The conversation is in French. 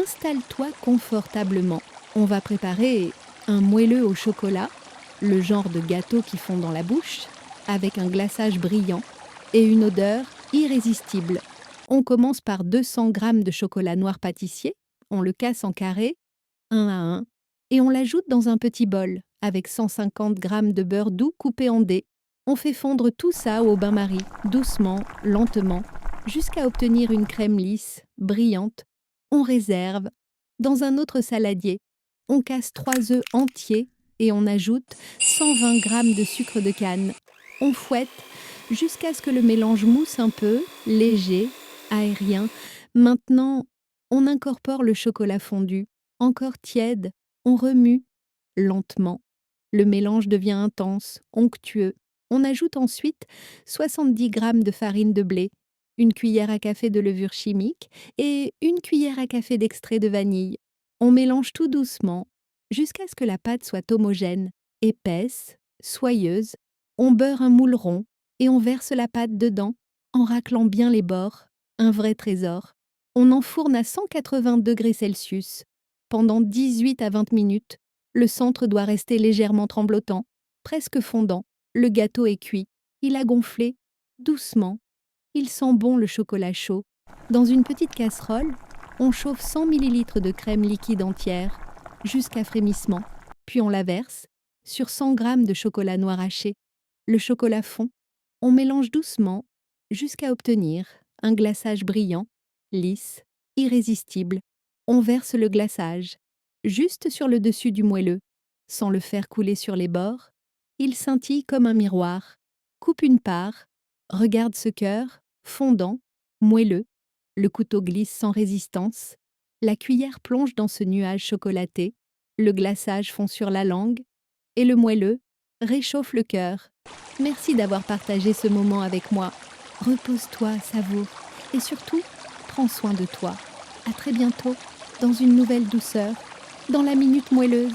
Installe-toi confortablement. On va préparer un moelleux au chocolat, le genre de gâteau qui fond dans la bouche, avec un glaçage brillant et une odeur irrésistible. On commence par 200 g de chocolat noir pâtissier, on le casse en carrés, un à un, et on l'ajoute dans un petit bol, avec 150 g de beurre doux coupé en dés. On fait fondre tout ça au bain-marie, doucement, lentement, jusqu'à obtenir une crème lisse, brillante. On réserve. Dans un autre saladier, on casse 3 œufs entiers et on ajoute 120 g de sucre de canne. On fouette jusqu'à ce que le mélange mousse un peu, léger, aérien. Maintenant, on incorpore le chocolat fondu, encore tiède. On remue lentement. Le mélange devient intense, onctueux. On ajoute ensuite 70 g de farine de blé, une cuillère à café de levure chimique et une cuillère à café d'extrait de vanille. On mélange tout doucement jusqu'à ce que la pâte soit homogène, épaisse, soyeuse. On beurre un moule rond et on verse la pâte dedans en raclant bien les bords. Un vrai trésor. On enfourne à 180 degrés Celsius pendant 18 à 20 minutes. Le centre doit rester légèrement tremblotant, presque fondant. Le gâteau est cuit. Il a gonflé doucement. Il sent bon le chocolat chaud. Dans une petite casserole, on chauffe 100 ml de crème liquide entière jusqu'à frémissement, puis on la verse sur 100 g de chocolat noir haché. Le chocolat fond. On mélange doucement jusqu'à obtenir un glaçage brillant, lisse, irrésistible. On verse le glaçage juste sur le dessus du moelleux, sans le faire couler sur les bords. Il scintille comme un miroir. Coupe une part, regarde ce cœur, fondant, moelleux. Le couteau glisse sans résistance. La cuillère plonge dans ce nuage chocolaté. Le glaçage fond sur la langue. Et le moelleux réchauffe le cœur. Merci d'avoir partagé ce moment avec moi. Repose-toi, savoure. Et surtout, prends soin de toi. À très bientôt, dans une nouvelle douceur, dans la minute moelleuse.